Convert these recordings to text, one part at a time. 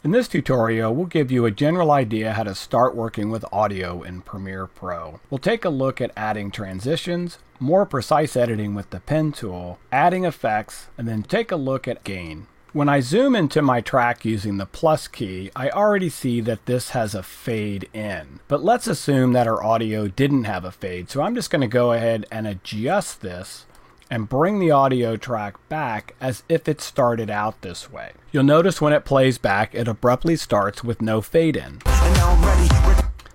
In this tutorial, we'll give you a general idea how to start working with audio in Premiere Pro. We'll take a look at adding transitions, more precise editing with the pen tool, adding effects, and then take a look at gain. When I zoom into my track using the plus key, I already see that this has a fade in. But let's assume that our audio didn't have a fade, so I'm just going to go ahead and adjust this and bring the audio track back as if it started out this way. You'll notice when it plays back, it abruptly starts with no fade in.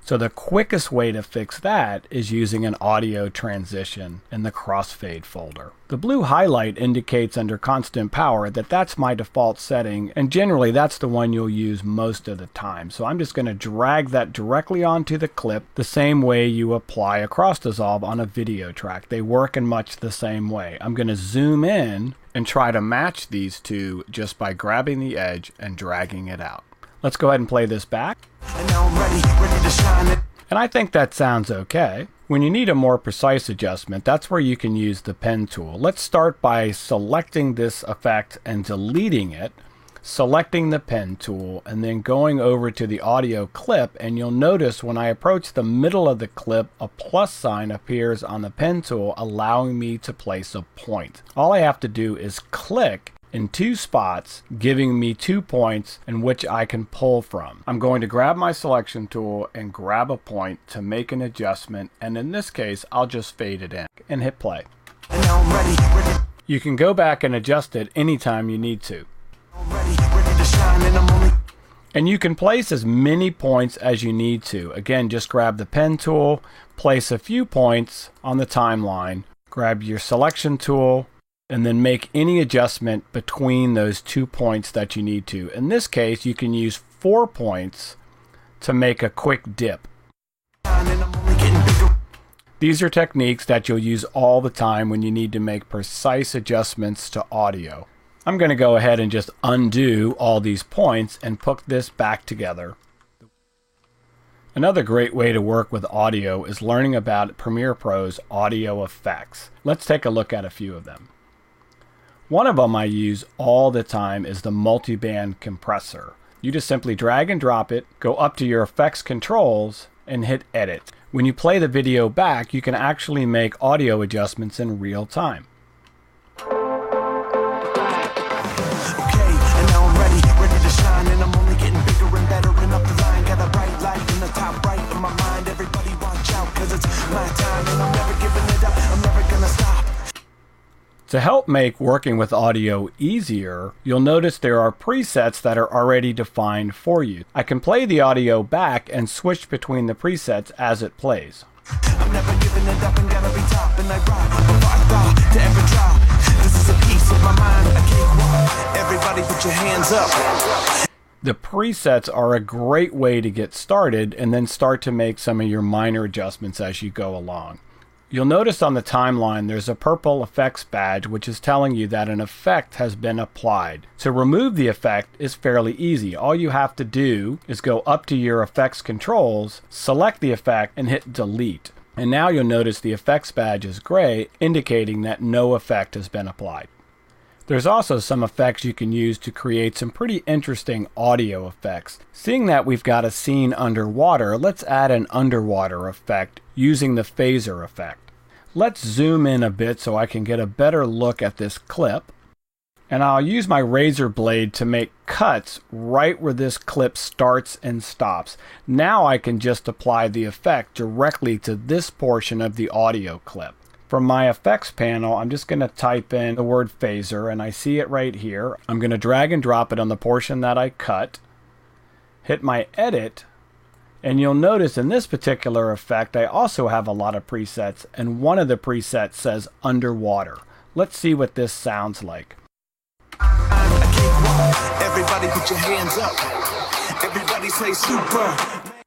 So the quickest way to fix that is using an audio transition in the crossfade folder. The blue highlight indicates under constant power that that's my default setting, and generally that's the one you'll use most of the time. So I'm just going to drag that directly onto the clip the same way you apply a cross dissolve on a video track. They work in much the same way. I'm going to zoom in and try to match these two just by grabbing the edge and dragging it out. Let's go ahead and play this back. And now I'm ready to shine it. And I think that sounds okay. When you need a more precise adjustment, that's where you can use the pen tool. Let's start by selecting this effect and deleting it, selecting the pen tool, and then going over to the audio clip, and you'll notice when I approach the middle of the clip, a plus sign appears on the pen tool, allowing me to place a point. All I have to do is click in two spots, giving me 2 points in which I can pull from. I'm going to grab my selection tool and grab a point to make an adjustment, and in this case I'll just fade it in and hit play. And now I'm ready. You can go back and adjust it anytime you need to. And you can place as many points as you need to. Again, just grab the pen tool, place a few points on the timeline, grab your selection tool, and then make any adjustment between those 2 points that you need to. In this case, you can use 4 points to make a quick dip. These are techniques that you'll use all the time when you need to make precise adjustments to audio. I'm going to go ahead and just undo all these points and put this back together. Another great way to work with audio is learning about Premiere Pro's audio effects. Let's take a look at a few of them. One of them I use all the time is the multiband compressor. You just simply drag and drop it, go up to your effects controls, and hit edit. When you play the video back, you can actually make audio adjustments in real time. Okay, and now I'm ready to shine, and I'm only getting bigger and better and up the line. Got a bright light in the top right of my mind. Everybody watch out, cause it's my time, and I'm never giving it up. I'm never gonna stop. To help make working with audio easier, you'll notice there are presets that are already defined for you. I can play the audio back and switch between the presets as it plays. I'm never giving it up and gotta be top, and I rock before I thought to ever drop. This is a piece of my mind, I can't walk. Everybody put your hands up. The presets are a great way to get started and then start to make some of your minor adjustments as you go along. You'll notice on the timeline there's a purple effects badge which is telling you that an effect has been applied. To remove the effect is fairly easy. All you have to do is go up to your effects controls, select the effect, and hit delete. And now you'll notice the effects badge is gray, indicating that no effect has been applied. There's also some effects you can use to create some pretty interesting audio effects. Seeing that we've got a scene underwater, let's add an underwater effect using the phaser effect. Let's zoom in a bit so I can get a better look at this clip. And I'll use my razor blade to make cuts right where this clip starts and stops. Now I can just apply the effect directly to this portion of the audio clip. From my effects panel, I'm just going to type in the word phaser, and I see it right here. I'm going to drag and drop it on the portion that I cut, hit my edit, and you'll notice in this particular effect I also have a lot of presets, and one of the presets says underwater. Let's see what this sounds like. Everybody put your hands up. Everybody say super.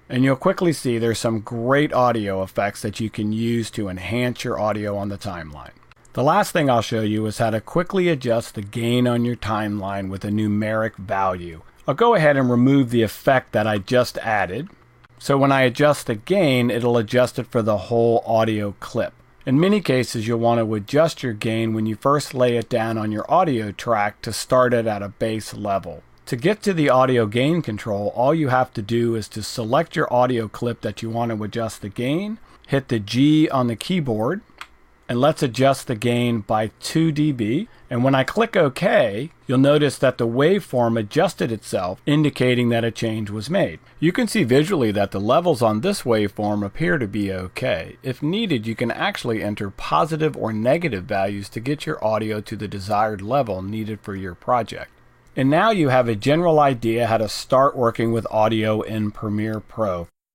And you'll quickly see there's some great audio effects that you can use to enhance your audio on the timeline. The last thing I'll show you is how to quickly adjust the gain on your timeline with a numeric value. I'll go ahead and remove the effect that I just added. So when I adjust the gain, it'll adjust it for the whole audio clip. In many cases, you'll want to adjust your gain when you first lay it down on your audio track to start it at a base level. To get to the audio gain control, all you have to do is to select your audio clip that you want to adjust the gain, hit the G on the keyboard, and let's adjust the gain by 2 dB. And when I click OK, you'll notice that the waveform adjusted itself, indicating that a change was made. You can see visually that the levels on this waveform appear to be okay. If needed, you can actually enter positive or negative values to get your audio to the desired level needed for your project. And now you have a general idea how to start working with audio in Premiere Pro.